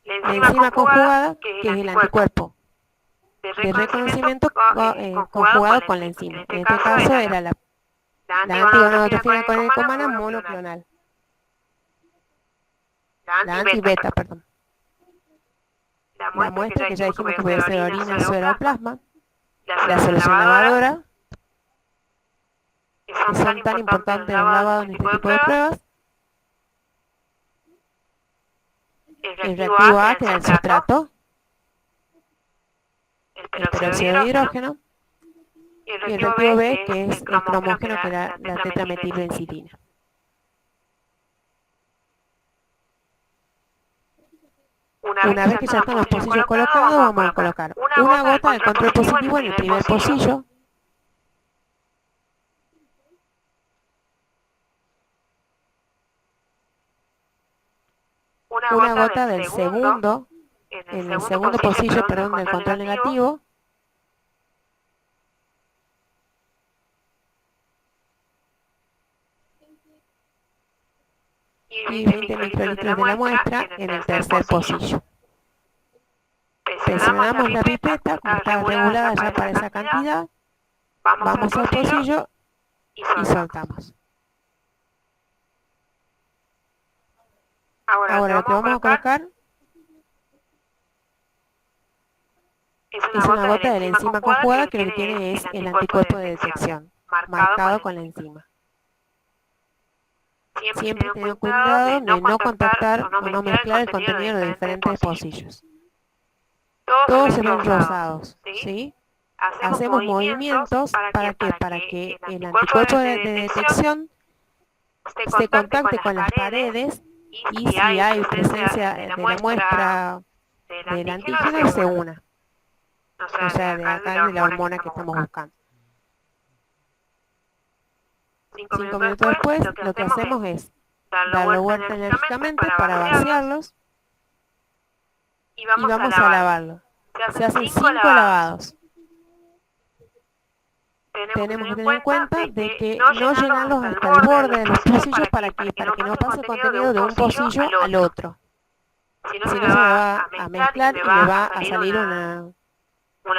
La enzima conjugada, que es el anticuerpo de reconocimiento conjugado con la enzima. En este caso era la antigonotrofina coriónica humana monoclonal. La anti-beta, perdón. La muestra que ya dijimos que puede ser orina, suero o plasma. La solución lavadora, que son tan importantes los lavados en este tipo de pruebas. El reactivo A, que era el sustrato. El peróxido de hidrógeno. Y el reactivo B, que es el cromógeno, que era la tetrametilbencilina. Una vez que ya están los pocillos colocados, vamos a colocar una gota de control positivo en el primer pocillo, una gota del segundo, en el segundo pocillo, perdón, del control negativo. Y 20 microlitros de la muestra en el tercer pocillo. Presionamos la pipeta, como está regulada ya para esa cantidad, vamos al pocillo y soltamos. Ahora lo que vamos a colocar es una gota de la enzima conjugada, que lo que tiene es el anticuerpo de detección, marcado con la enzima. Siempre tener cuidado de no contactar o no mezclar el contenido de diferentes pocillos. Todos se ven rosados, ¿sí? Hacemos movimientos para que el anticuerpo de detección se contacte con las paredes, y si hay presencia de la muestra del antígeno, se una. O sea, de acá de la hormona que estamos buscando. 5 minutos después, lo que hacemos es darle vuelta enérgicamente para vaciarlos y vamos a lavarlo. Se hacen 5 lavados. Tenemos que tener en cuenta de que no llenarlos hasta el borde de los pocillos para que no pase contenido de un pocillo al otro. Si no, se va a mezclar y le va a salir una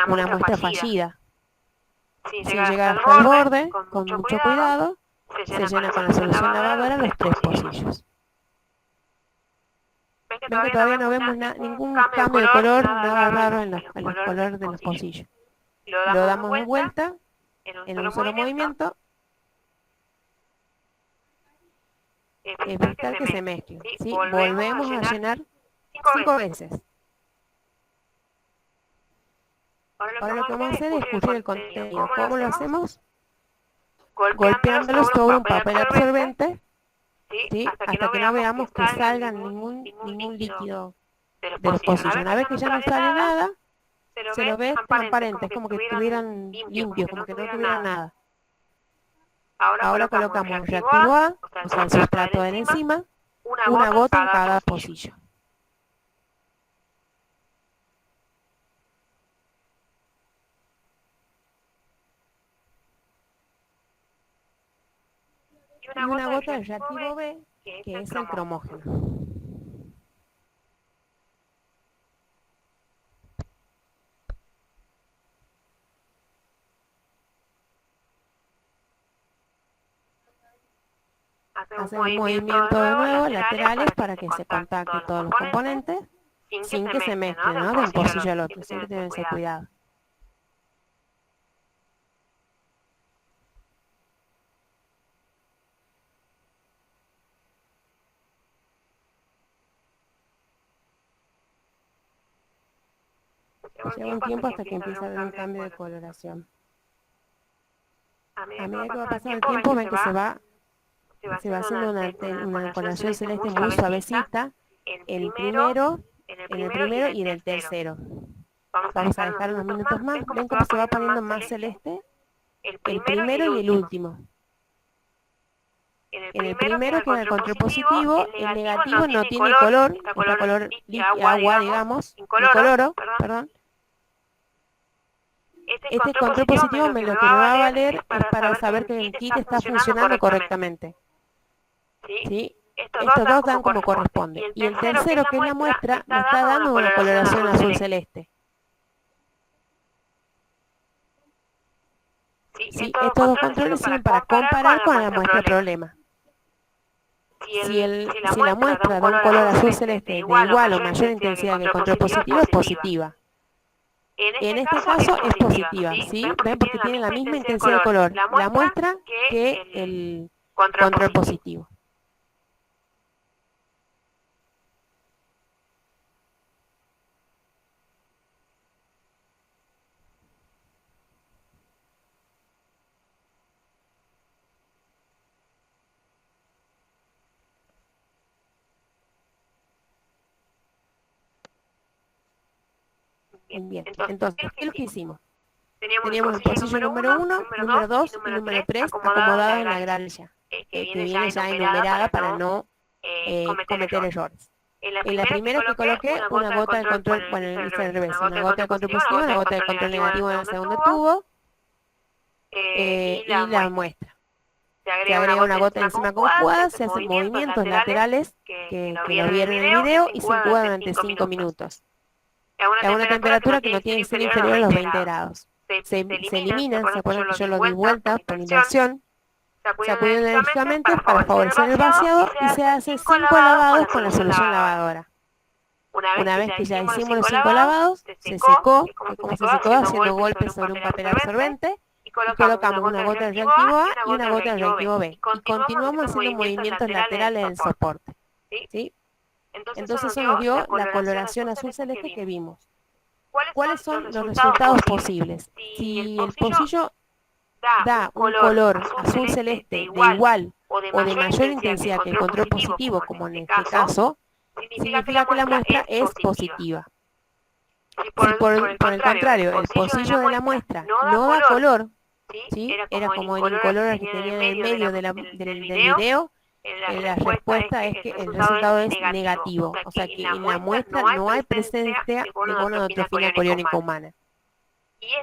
muestra fallida. Sin llegar hasta el borde, con mucho cuidado, se llena con la solución lavadora los 3 pocillos. Ven que todavía no vemos ningún cambio de color, nada raro en los colores de los pocillos. Lo damos de vuelta en un solo movimiento, evitar que se mezcle, ¿sí? Volvemos a llenar 5 veces. Ahora lo que vamos a hacer es escurrir el contenido. ¿Cómo lo hacemos? Golpeándolo sobre un papel absorbente, ¿sí? Hasta que no veamos que salga ningún líquido de los pocillos. Una vez que ya no sale nada, se lo ve transparente, es como que estuvieran limpios, como que no tuvieran nada. Ahora colocamos el reactivo A, o sea, el sustrato de la enzima, una gota en cada pocillo. Y una gota del reactivo B, que es el cromógeno. Hacer un movimiento de nuevo, laterales, para que se contacten todos los componentes, sin que se mezclen, ¿no? De un pocillo al otro. Siempre tienen ese cuidado. Lleva un tiempo hasta que empieza a haber un cambio de coloración. A medida que va pasando el tiempo, ven que se va haciendo una coloración celeste muy suavecita en el primero y en el tercero. Vamos a dejar unos minutos más. Ven cómo se va poniendo más celeste el primero y el último. En el primero queda el control positivo, el negativo no tiene color, está color agua, digamos, incoloro, perdón. Este control positivo lo que me va a valer es para saber que el kit está funcionando correctamente. ¿Sí? Estos dos dan como corresponde. Y el tercero, que es la muestra, me está dando una coloración azul celeste. ¿Sí? Estos dos controles sirven para comparar con la muestra problema. Si la muestra da un color azul celeste de igual o mayor intensidad que el control positivo, es positiva. En este caso es positiva, ¿sí? ¿Ven? Porque tiene la misma intensidad de color la muestra que el control positivo. Bien, entonces, ¿qué es lo que hicimos? Teníamos el pocillo número 1, número 2 y número 3 acomodados en la granja, que viene ya enumerada para no cometer errores. En la primera que coloqué, una gota de control, bueno, hice al revés, una gota de control positivo, una gota de control negativo en el segundo tubo, y la muestra. Se agrega una gota de enzima conjugada, se hacen movimientos laterales que lo vieron en el video y se incuba durante 5 minutos. A una temperatura que no tiene que ser inferior a los 20 grados. Se eliminan, ¿se acuerdan que yo lo di vuelta por inversión? Sacudiendo enérgicamente para favorecer el vaciado y se hace 5 lavados con la solución lavadora. Una vez que ya hicimos los 5 lavados, se secó, como se secó haciendo golpes sobre un papel absorbente, y colocamos una gota de reactivo A y una gota de reactivo B. Y continuamos haciendo movimientos laterales del soporte. ¿Sí? Entonces eso nos dio la coloración azul celeste que vimos. ¿Cuáles son los resultados posibles? Si el pocillo da un color azul celeste de igual o de mayor intensidad que el control positivo, como en este caso, significa que la muestra es positiva. Si por el contrario el pocillo de la muestra no da color, ¿sí? Era como el incolor que tenía en el medio del video, la respuesta es que el resultado es negativo, o sea que en la muestra no hay presencia de gonadotrofina coriónica humana.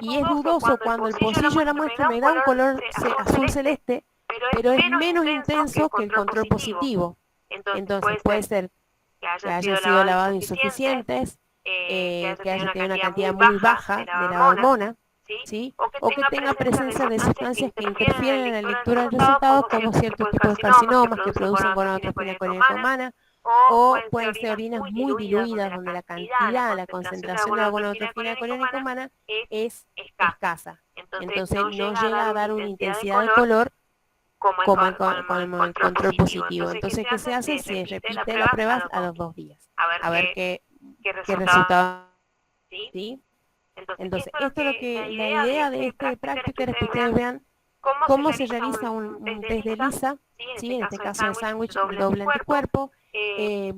Y es dudoso cuando el pocillo de la muestra me da un color azul celeste, pero es menos intenso que el control positivo. Entonces puede ser que hayan sido lavados insuficientes, que haya tenido una cantidad muy baja de la hormona, ¿sí? O que tenga presencia de sustancias que interfieren en la lectura del resultado, como ciertos tipos de carcinomas que producen gonadotrofina coriónica humana, o pueden ser orinas muy diluidas donde la cantidad, la concentración de la gonadotrofina coriónica humana es escasa. Entonces no llega a dar una intensidad de color como el control positivo. Entonces, ¿qué se hace? Se repite la prueba a los 2 días. A ver qué resultado. ¿Sí? Entonces, esto es lo que la idea de este práctica es que ustedes vean cómo se realiza un test de ELISA, ¿sí? En este caso el sándwich de doble anticuerpo, qué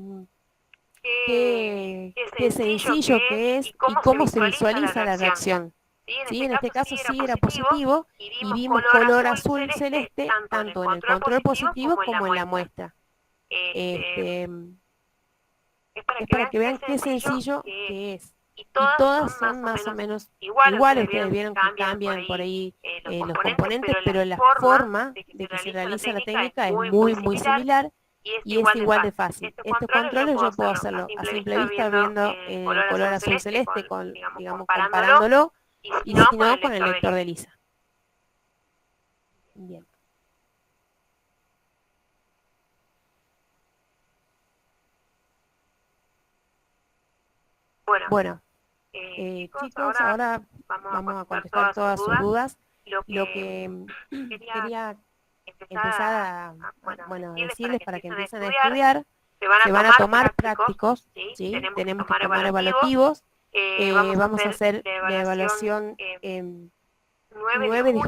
sencillo que es y cómo se visualiza la reacción. ¿Sí? En este caso sí era positivo y vimos color azul celeste tanto en el control positivo como en la muestra. Es para que vean qué sencillo que es. Y todas son más o menos iguales. Ustedes vieron que cambian por ahí los componentes, pero la forma de que se realiza la técnica es muy similar y es igual de fácil. Estos controles yo puedo hacerlo a simple vista viendo el color azul celeste, digamos, comparándolo, y si no, con el lector de ELISA. Bien. Bueno, chicos, ahora vamos a contestar todas sus dudas. Lo que quería empezar a decirles para que empiecen a estudiar, se van a tomar prácticos, ¿sí? Tenemos que tomar evaluativos. Vamos a hacer la evaluación 9 de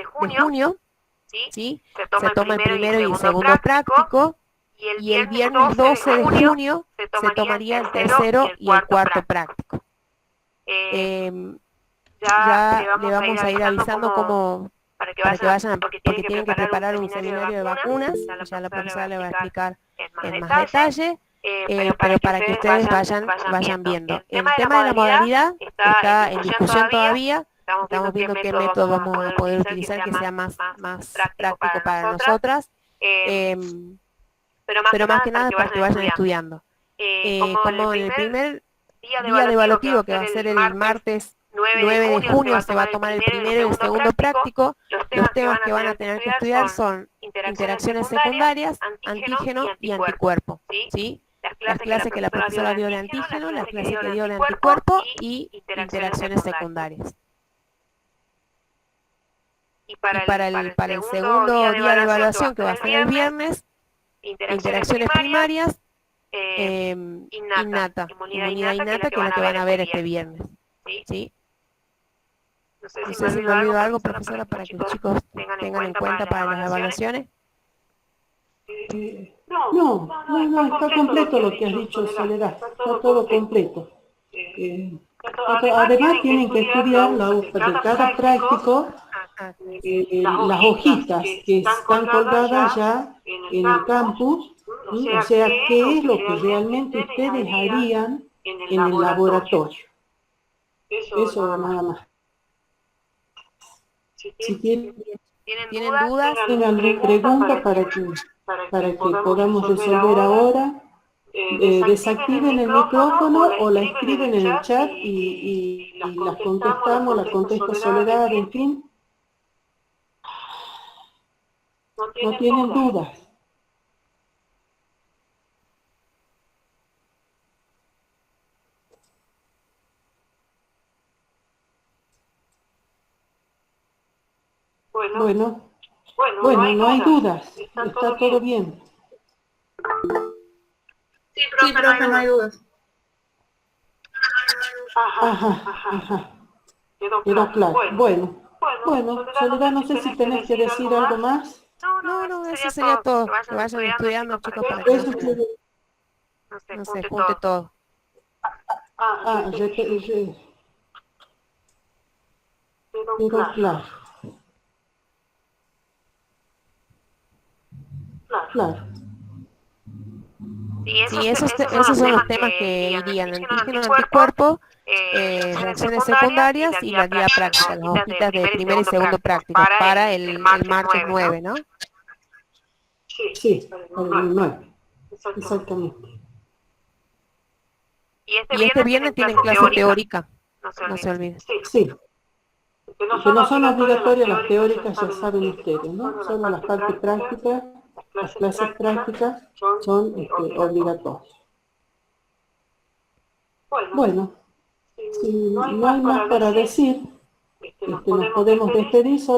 junio, ¿sí? Se toma el primero y el segundo práctico, y el viernes 12 de junio se tomaría el tercero y el cuarto práctico. Ya le vamos a ir avisando cómo, para que vayan, porque tienen que preparar un seminario de vacunas, ya la profesora le va a explicar en más detalle. Pero para que ustedes vayan viendo. El tema de la modalidad está en discusión todavía. Estamos viendo qué método vamos a poder utilizar que sea más práctico para nosotras. Pero más que nada para que vayan estudiando. Como en el primer día de evaluativo, que va a ser el martes 9 de junio, se va a tomar el primero y el segundo práctico. Los temas que van a tener que estudiar son interacciones secundarias, antígeno y anticuerpo, ¿sí? Las clases que la profesora dio de antígeno, las clases que dio de anticuerpo y interacciones secundarias. Y para el segundo día de evaluación, que va a ser el viernes, interacciones primarias, innata, inmunidad innata, que es la que van a ver este viernes, ¿sí? No sé si me olvidó algo, profesora, para que los chicos tengan en cuenta para las evaluaciones. No, está completo lo que has dicho, Soledad, está todo completo. Además tienen que estudiar de cada práctico las hojitas que están colgadas ya en el campus ¿sí? O sea, ¿qué es lo que realmente ustedes harían en el laboratorio? Eso nada más. Si tienen ¿Tienen dudas? alguna pregunta para que podamos resolver ahora, desactiven el micrófono o la escriben en el chat y las contestamos, la contesta Soledad, en fin. No tienen dudas. Bueno, no hay dudas, está todo bien. Sí, profe, no hay dudas. Ajá. Quedó claro. Bueno, Soledad, no sé si tenés que decir algo más. No, eso sería todo. Que vayan estudiando, chicos, para que Eso no se junte todo. Quedó claro. Claro. Sí, esos son los temas que irían: antígeno, anticuerpo, reacciones secundarias y la guía práctica, las hojitas de primer y segundo práctico, para el martes 9, ¿no? Sí, para el 9. Exactamente. Y este viernes tienen clase teórica, no se olviden. Sí. Que no son obligatorias las teóricas, ya saben ustedes, ¿no? Solo las partes prácticas, las clases prácticas son obligatorias. Bueno, si no hay más para decir, nos podemos despedir.